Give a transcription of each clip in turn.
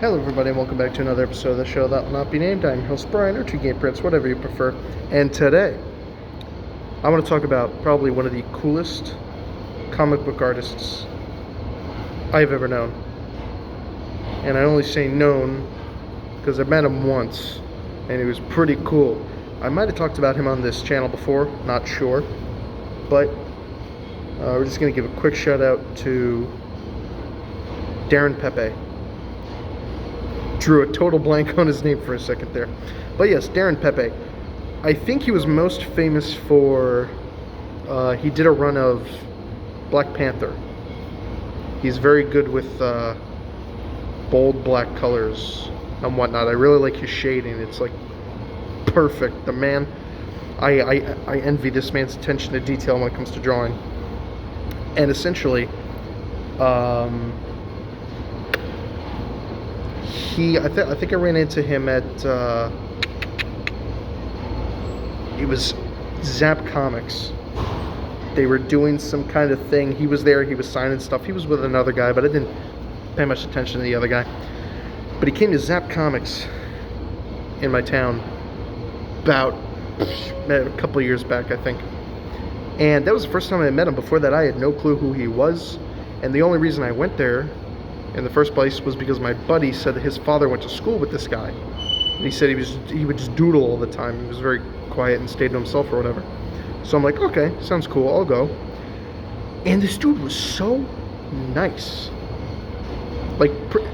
Hello everybody and welcome back to another episode of the show that will not be named. I'm your host Brian, or 2Game Prince, whatever you prefer. And today, I want to talk about probably one of the coolest comic book artists I've ever known. And I only say known because I met him once, and he was pretty cool. I might have talked about him on this channel before, not sure. But we're just going to give a quick shout out to Darrin Pepe. Drew a total blank on his name for a second there. But yes, Darrin Pepe. I think he was most famous for, he did a run of Black Panther. He's very good with bold black colors and whatnot. I really like his shading. It's like perfect. The man, I envy this man's attention to detail when it comes to drawing. And essentially, I think I ran into him at, it was Zap Comics. They were doing some kind of thing. He was there, he was signing stuff. He was with another guy, but I didn't pay much attention to the other guy. But he came to Zap Comics in my town about a couple of years back, I think. And that was the first time I met him. Before that, I had no clue who he was. And the only reason I went there in the first place was because my buddy said that his father went to school with this guy, and he said he would just doodle all the time. He was very quiet and stayed to himself or whatever. So I'm like, okay, sounds cool, I'll go. And this dude was so nice, like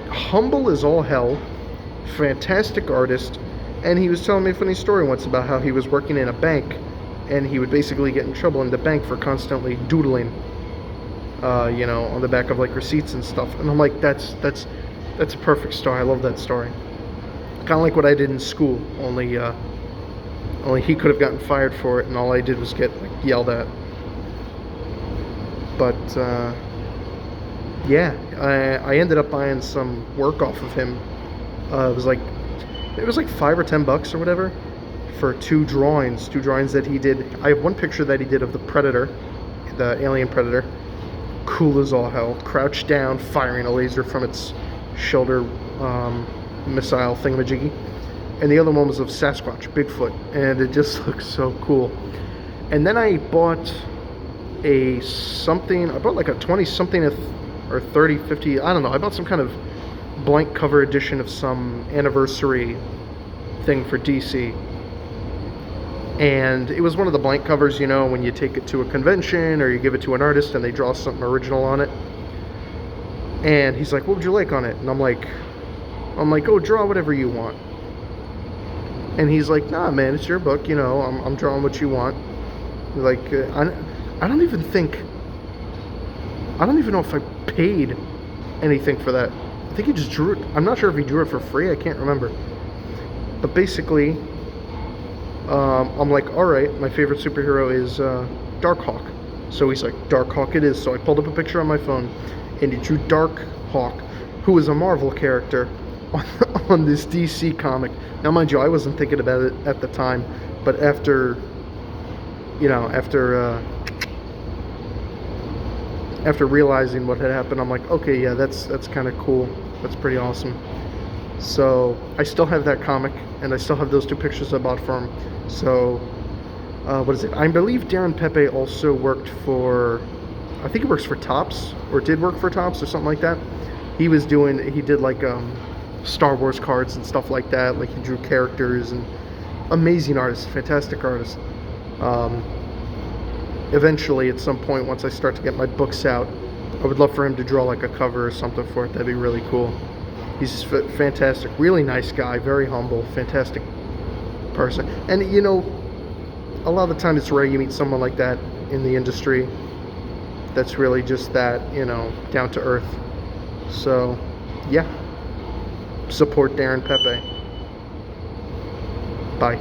humble as all hell, fantastic artist. And he was telling me a funny story once about how he was working in a bank, and he would basically get in trouble in the bank for constantly doodling, you know, on the back of like receipts and stuff. And I'm like, that's a perfect story. I love that story. Kind of like what I did in school, only he could have gotten fired for it, and all I did was get like yelled at. But yeah, I ended up buying some work off of him. It was like $5 or $10 or whatever for two drawings that he did. I have one picture that he did of the Predator, the alien Predator. Cool as all hell, crouched down, firing a laser from its shoulder missile thingamajiggy. And the other one was of Sasquatch, Bigfoot, and it just looks so cool. And then I bought I bought like a 20-something or 30, 50, I don't know, I bought some kind of blank cover edition of some anniversary thing for DC. And it was one of the blank covers, you know, when you take it to a convention or you give it to an artist and they draw something original on it. And he's like, what would you like on it? And I'm like, oh, draw whatever you want. And he's like, nah, man, it's your book, you know, I'm drawing what you want. Like, I don't even know if I paid anything for that. I think he just drew it. I'm not sure if he drew it for free, I can't remember. But basically, I'm like, alright, my favorite superhero is Darkhawk. So he's like, Darkhawk it is. So I pulled up a picture on my phone, and he drew Darkhawk, who is a Marvel character, on this DC comic. Now, mind you, I wasn't thinking about it at the time, but after realizing what had happened, I'm like, okay, yeah, that's kind of cool. That's pretty awesome. So I still have that comic, and I still have those two pictures I bought for him. So what is it? I believe Darrin Pepe also worked for, I think he works for Topps, or did work for Topps or something like that. He did like Star Wars cards and stuff like that. Like, he drew characters, and amazing artist, fantastic artist. Eventually, at some point, once I start to get my books out, I would love for him to draw like a cover or something for it. That'd be really cool. He's fantastic, really nice guy, very humble, fantastic person. And you know, a lot of the time it's rare you meet someone like that in the industry that's really just that, you know, down to earth. So yeah, support Darrin Pepe. Bye.